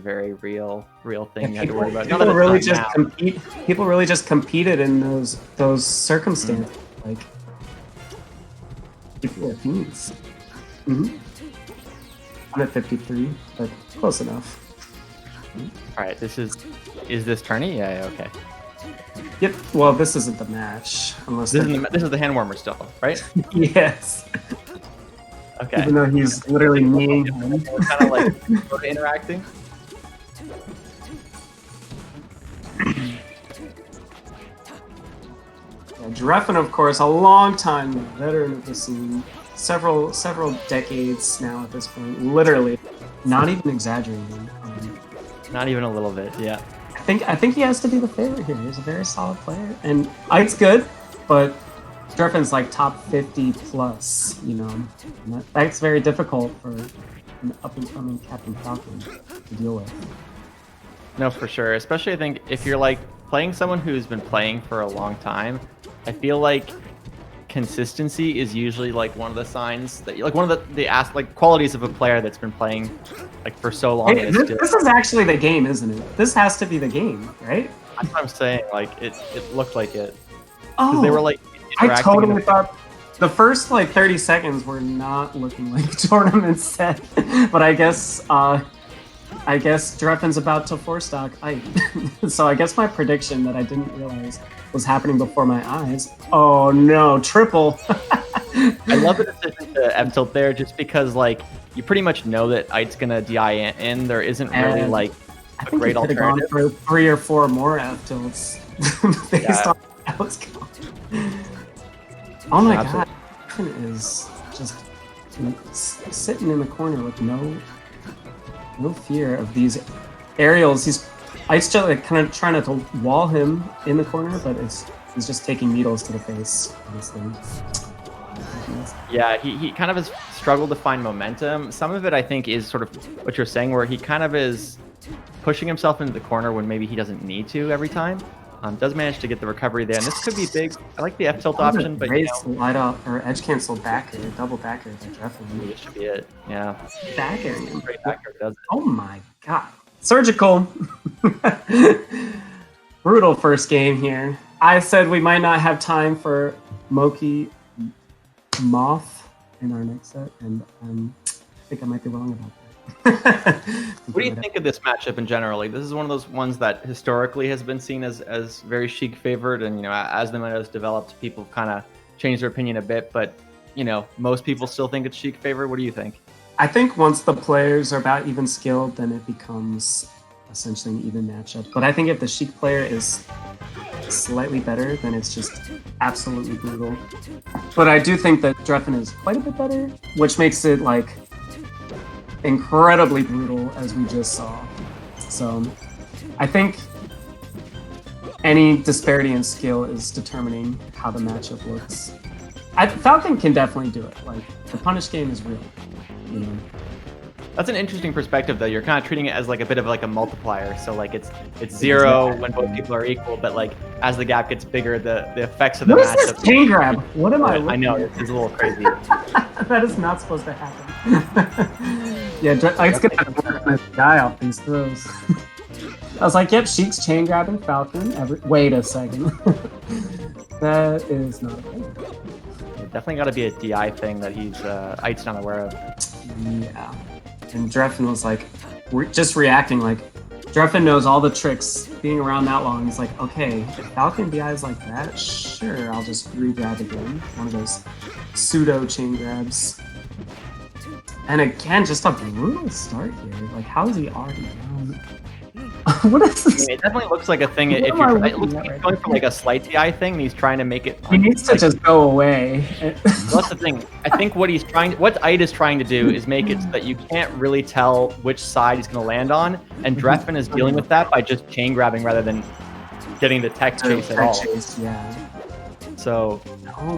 very real thing you had to worry about. People really just compete. People really just competed in those circumstances. Like people are fiends. 153, but close enough. All right, is this tourney? Yeah, okay. Yep. Well, this isn't the match, unless this is the hand warmer still, right? Yes. Okay. Even though he's literally kneeing him. Kind of like sort of interacting. Drephen, of course, a long time veteran of the scene, several decades now at this point. Literally, not even exaggerating. Not even a little bit. Yeah. I think he has to be the favorite here. He's a very solid player, and Ight's good, but Drephen's like top 50 plus. You know, and that's very difficult for an up and coming Captain Falcon to deal with. No, for sure. Especially, I think if you're like playing someone who's been playing for a long time, I feel like consistency is usually like one of the signs that like one of the qualities of a player that's been playing like for so long. Hey, this is actually the game, isn't it? This has to be the game, right? That's what I'm saying. Like it looked like it. Oh, they were like. I totally thought the first like 30 seconds were not looking like a tournament set, but I guess Drephen's about to four stock Ight. So I guess my prediction that I didn't realize was happening before my eyes. Oh no, triple. I love the decision to M tilt there just because like you pretty much know that Ight's gonna DI in. There isn't really like a great alternative. Gone for 3 or 4 more M tilts based on how it's going. Oh my god, Drephen is just sitting in the corner with no fear of these aerials. Ight's just like kind of trying to wall him in the corner, but he's just taking needles to the face. Obviously. Yeah, he kind of has struggled to find momentum. Some of it, I think, is sort of what you're saying, where he kind of is pushing himself into the corner when maybe he doesn't need to every time. Does manage to get the recovery there, and this could be big. I like the F tilt option, but light up or edge cancel backer, double backer to Drephen. This should be it. Yeah, backer. Great backer does it. Oh my god, surgical. Brutal first game here. I said we might not have time for Moki Moth in our next set, and I think I might be wrong about that. What do you think of this matchup in general? Like, this is one of those ones that historically has been seen as very Sheik favored, and you know, as the meta has developed, people kind of changed their opinion a bit. But you know, most people still think it's Sheik favored. What do you think? I think once the players are about even skilled, then it becomes essentially an even matchup. But I think if the Sheik player is slightly better, then it's just absolutely brutal. But I do think that Drephen is quite a bit better, which makes it like incredibly brutal, as we just saw. So I think any disparity in skill is determining how the matchup looks. Falcon can definitely do it. Like, the punish game is real, you know. That's an interesting perspective, though. You're kind of treating it as like a bit of like a multiplier. So like it's 0 when both people are equal, but like as the gap gets bigger, the effects of the matchup. What is this chain grab? What am I? I know it's a little crazy. That is not supposed to happen. Yeah, it's gonna have to die off these throws. I was like, yep, Sheik's chain grabbing Falcon. Wait a second. That is not a thing. It definitely got to be a DI thing that Ight's not aware of. Yeah. And Drephen was like, just reacting like, Drephen knows all the tricks. Being around that long, he's like, okay, if Falcon DIs like that, sure, I'll just re-grab again. One of those pseudo chain grabs. And again, just a brutal start here. Like, how is he already down? What is this? I mean, it definitely looks like a thing. It looks like he's going for like a slight DI thing, and he's trying to make it. He needs to just go away. Well, that's the thing. I think what ight is trying to do is make it so that you can't really tell which side he's going to land on, and Drephen is dealing with that by just chain grabbing rather than getting the tech chase at all. Yeah. So,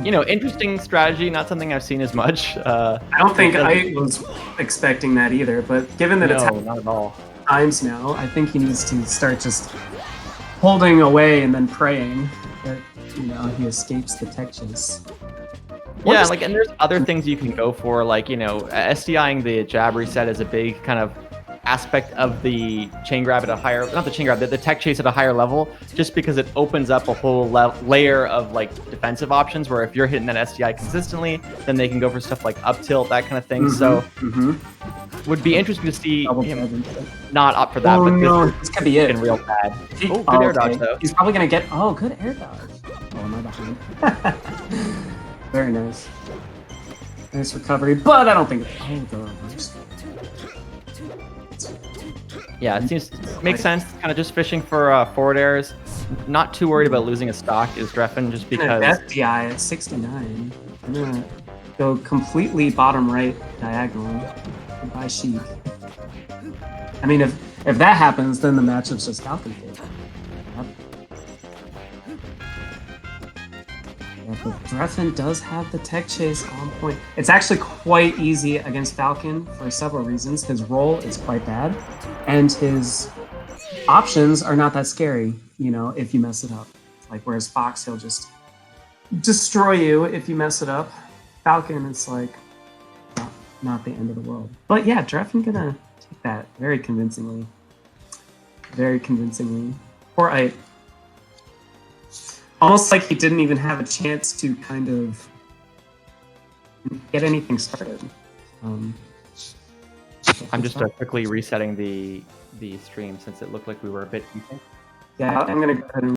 you know, interesting strategy. Not something I've seen as much. I don't think I was expecting that either. But given that it's not at all. Times now, I think he needs to start just holding away and then praying that, you know, he escapes the tech chase. Yeah, like, and there's other things you can go for, like, you know, SDIing the jab reset is a big kind of aspect of the chain grab at a higher, not the chain grab, the tech chase at a higher level, just because it opens up a whole layer of like defensive options where if you're hitting that SDI consistently, then they can go for stuff like up tilt, that kind of thing. So would be interesting to see him not opt for that, Oh, but no, this could be it. real bad. Oh, good air dodge though. He's probably gonna get. Oh, good air dodge. Oh, am I behind? Very nice. Nice recovery, but I don't think. Oh, the reverse. Yeah, it seems makes sense. Kind of just fishing for forward airs. Not too worried about losing a stock is Drephen, just because. SDI at 69. I'm gonna go completely bottom right diagonal. Goodbye, Sheik. I mean, if that happens, then the matchup's just Falcon. Yeah, but Drephen does have the tech chase on point. It's actually quite easy against Falcon for several reasons. His roll is quite bad, and his options are not that scary, you know, if you mess it up. Like, whereas Fox, he'll just destroy you if you mess it up. Falcon, it's like not the end of the world. But yeah, Drephen gonna take that very convincingly. Very convincingly. Poor ight. Almost like he didn't even have a chance to kind of get anything started. I'm just quickly resetting the stream since it looked like we were a bit. Yeah, I'm gonna go ahead and